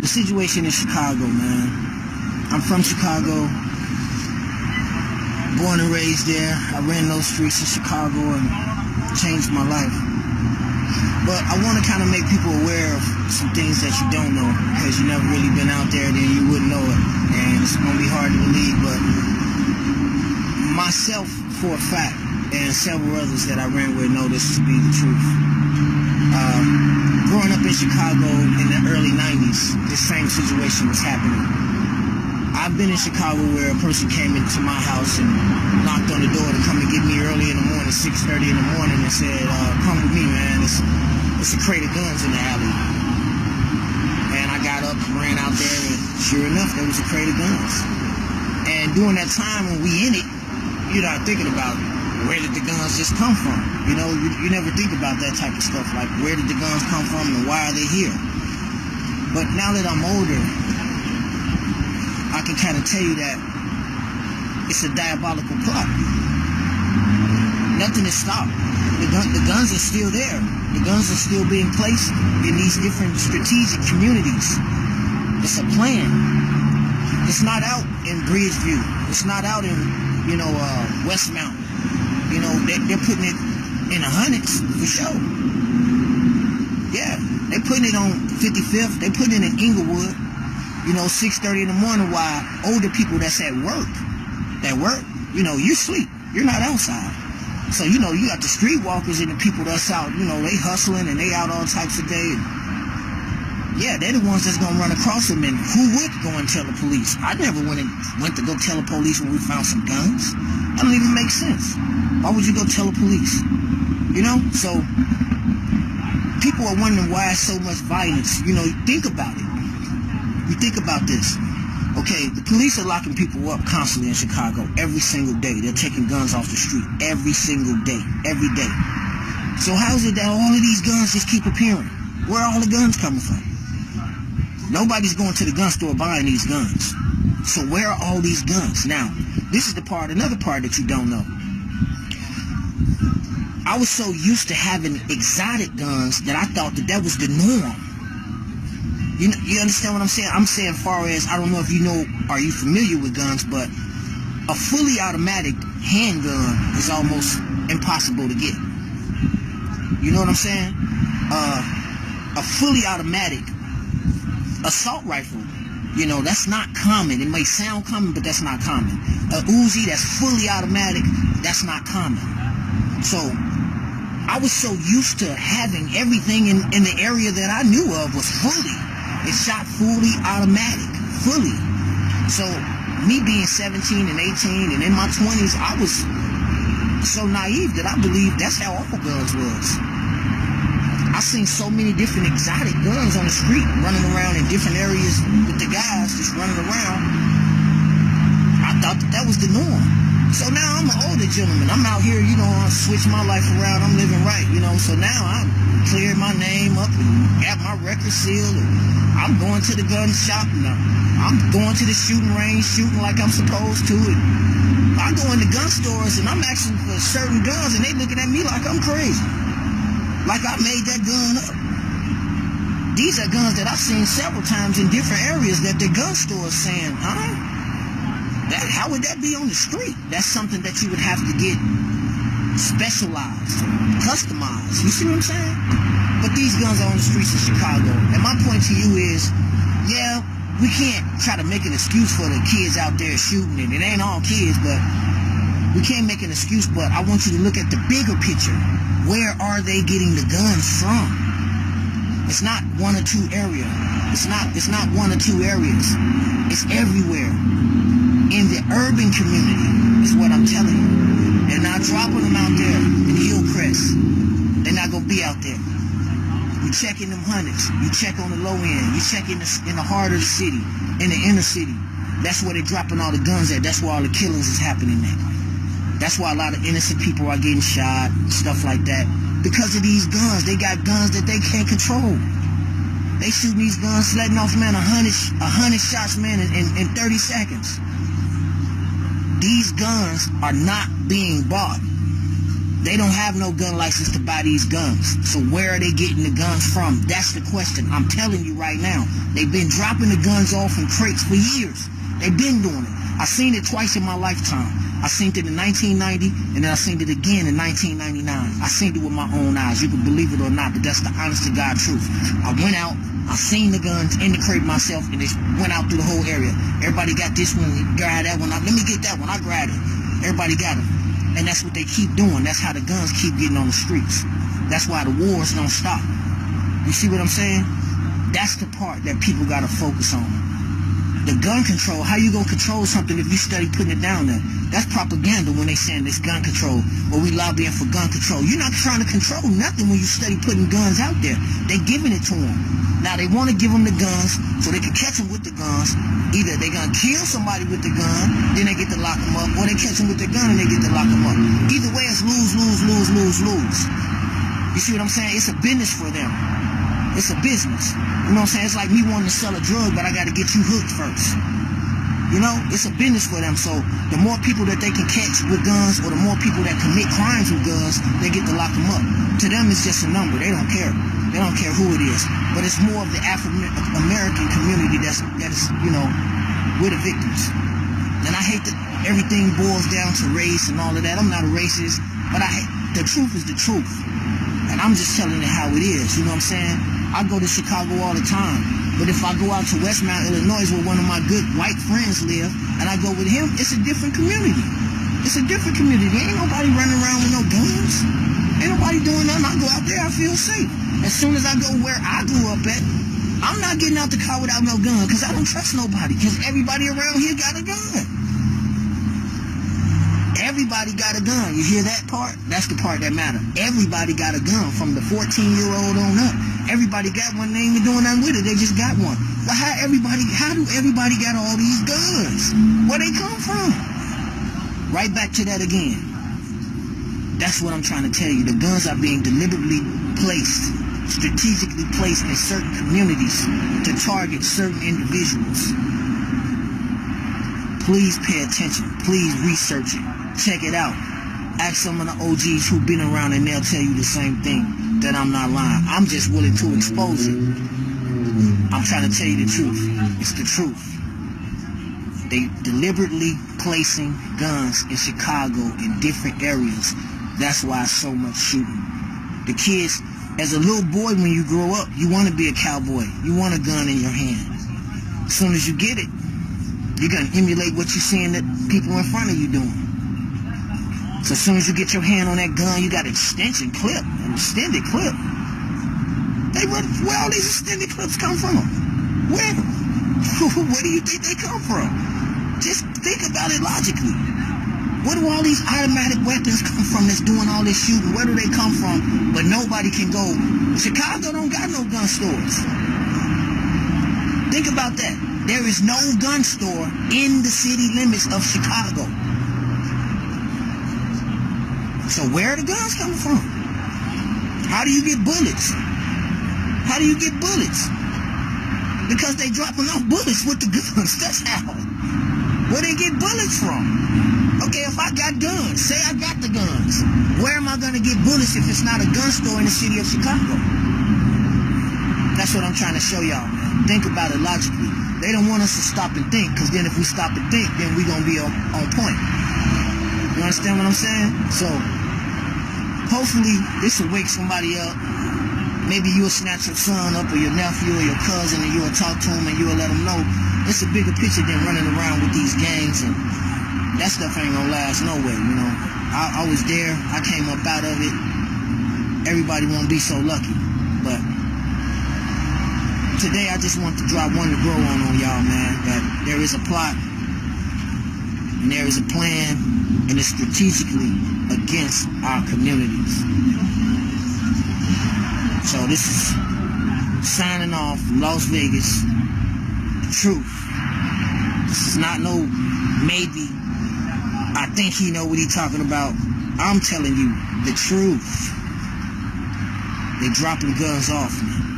The situation in Chicago, man. I'm from Chicago, born and raised there. I ran those streets in Chicago and changed my life. But I want to kind of make people aware of some things that you don't know, because you never really been out there, then you wouldn't know it. And it's going to be hard to believe, but myself, for a fact, and several others that I ran with know this to be the truth. Growing up in Chicago in the early 90s, this same situation was happening. I've been in Chicago where a person came into my house and knocked on the door to come and get me early in the morning, 6:30 in the morning, and said, come with me, man. It's a crate of guns in the alley. And I got up and ran out there, and sure enough, there was a crate of guns. And during that time when we in it, you're not thinking about where did the guns just come from. You know, you never think about that type of stuff, like where did the guns come from and why are they here. But now that I'm older, I can kind of tell you that it's a diabolical plot. Nothing is stopped. The guns are still there. The guns are still being placed in these different strategic communities. It's a plan. It's not out in Bridgeview. It's not out in, Westmount. They're putting it in the hundreds for sure. Yeah, they're putting it on 55th. They're putting it in Inglewood. 6:30 in the morning, while older people that's at work, you sleep. You're not outside. So, you got the streetwalkers and the people that's out, they hustling and they out all types of day. Yeah, they're the ones that's going to run across them. And who would go and tell the police? I never went to go tell the police when we found some guns. That don't even make sense. Why would you go tell the police? So people are wondering why so much violence. Think about it. You think about this. Okay, the police are locking people up constantly in Chicago every single day. They're taking guns off the street every single day, every day. So how is it that all of these guns just keep appearing? Where are all the guns coming from? Nobody's going to the gun store buying these guns. So where are all these guns? Now, this is another part that you don't know. I was so used to having exotic guns that I thought that was the norm. You understand what I'm saying? I'm saying far as, I don't know if are you familiar with guns, but a fully automatic handgun is almost impossible to get. You know what I'm saying? A fully automatic assault rifle, that's not common. It may sound common, but that's not common. A Uzi that's fully automatic, that's not common. So I was so used to having everything in the area that I knew of was fully. It shot fully automatic, fully. So me being 17 and 18 and in my 20s, I was so naive that I believed that's how all guns was. I seen so many different exotic guns on the street running around in different areas with the guys just running around. I thought that was the norm. So now I'm an older gentleman. I'm out here, I switch my life around. I'm living right, So now I cleared my name up and got my record sealed. And I'm going to the gun shop now. I'm going to the shooting range, shooting like I'm supposed to. And I go into gun stores and I'm asking for certain guns and they looking at me like I'm crazy. Like I made that gun up. These are guns that I've seen several times in different areas that the gun stores saying, how would that be on the street? That's something that you would have to get specialized, customized. You see what I'm saying? But these guns are on the streets of Chicago. And my point to you is, yeah, we can't try to make an excuse for the kids out there shooting. And it ain't all kids, but we can't make an excuse. But I want you to look at the bigger picture. Where are they getting the guns from? It's not one or two areas. It's not one or two areas. It's everywhere. In the urban community is what I'm telling you. They're not dropping them out there in Hillcrest. They're not going to be out there. You check in them hundreds. You check on the low end. You check in the heart of the city, in the inner city. That's where they're dropping all the guns at. That's where all the killings is happening at. That's why a lot of innocent people are getting shot, stuff like that. Because of these guns. They got guns that they can't control. They shooting these guns, letting off, man, 100 shots, man, in 30 seconds. These guns are not being bought. They don't have no gun license to buy these guns. So where are they getting the guns from? That's the question. I'm telling you right now. They've been dropping the guns off in crates for years. They've been doing it. I seen it twice in my lifetime. I seen it in 1990, and then I seen it again in 1999. I seen it with my own eyes. You can believe it or not, but that's the honest to God truth. I went out, I seen the guns in the crate myself, and they went out through the whole area. Everybody got this one, grab that one. Let me get that one. I grabbed it. Everybody got it. And that's what they keep doing. That's how the guns keep getting on the streets. That's why the wars don't stop. You see what I'm saying? That's the part that people got to focus on. The gun control, how you gonna control something if you study putting it down there? That's propaganda when they saying this gun control, or we lobbying for gun control. You're not trying to control nothing when you study putting guns out there. They giving it to them. Now they want to give them the guns so they can catch them with the guns. Either they gonna kill somebody with the gun, then they get to lock them up, or they catch them with the gun and they get to lock them up. Either way, it's lose, lose, lose, lose, lose. You see what I'm saying? It's a business for them. It's a business. You know what I'm saying? It's like me wanting to sell a drug, but I got to get you hooked first. You know, it's a business for them. So the more people that they can catch with guns, or the more people that commit crimes with guns, they get to lock them up. To them, it's just a number. They don't care. They don't care who it is. But it's more of the African community that is, you know, we're the victims. And I hate that everything boils down to race and all of that. I'm not a racist, but the truth is the truth. And I'm just telling it how it is. You know what I'm saying? I go to Chicago all the time. But if I go out to Westmount, Illinois, where one of my good white friends live, and I go with him, it's a different community. It's a different community. Ain't nobody running around with no guns. Ain't nobody doing nothing. I go out there, I feel safe. As soon as I go where I grew up at, I'm not getting out the car without no gun, because I don't trust nobody, because everybody around here got a gun. Everybody got a gun. You hear that part? That's the part that matters. Everybody got a gun, from the 14-year-old on up. Everybody got one. They ain't even doing nothing with it. They just got one. Well, how do everybody got all these guns? Where they come from? Right back to that again. That's what I'm trying to tell you. The guns are being deliberately placed, strategically placed in certain communities to target certain individuals. Please pay attention. Please research it. Check it out. Ask some of the OGs who've been around, and they'll tell you the same thing, that I'm not lying. I'm just willing to expose it. I'm trying to tell you the truth. It's the truth. They deliberately placing guns in Chicago in different areas. That's why so much shooting. The kids, as a little boy, when you grow up, you want to be a cowboy. You want a gun in your hand. As soon as you get it, you're going to emulate what you're seeing that people in front of you doing. So as soon as you get your hand on that gun, you got an extension clip, an extended clip. Where all these extended clips come from? Where? Where do you think they come from? Just think about it logically. Where do all these automatic weapons come from that's doing all this shooting? Where do they come from? But nobody can go. Chicago don't got no gun stores. Think about that. There is no gun store in the city limits of Chicago. So where are the guns coming from? How do you get bullets? How do you get bullets? Because they dropping off bullets with the guns. That's how. Where they get bullets from? Okay, if I got guns, say I got the guns, where am I going to get bullets if it's not a gun store in the city of Chicago? That's what I'm trying to show y'all, man. Think about it logically. They don't want us to stop and think, because then if we stop and think, then we're going to be on point. You understand what I'm saying? So, hopefully, this will wake somebody up. Maybe you'll snatch your son up, or your nephew, or your cousin, and you'll talk to him, and you'll let him know it's a bigger picture than running around with these gangs, and that stuff ain't gonna last nowhere, you know. I was there. I came up out of it. Everybody won't be so lucky. But today, I just want to drop one to grow on y'all, man, that there is a plot, and there is a plan, and it's strategically against our communities. So this is signing off from Las Vegas. The truth. This is not no maybe. I think he know what he talking about. I'm telling you the truth. They dropping guns off, man.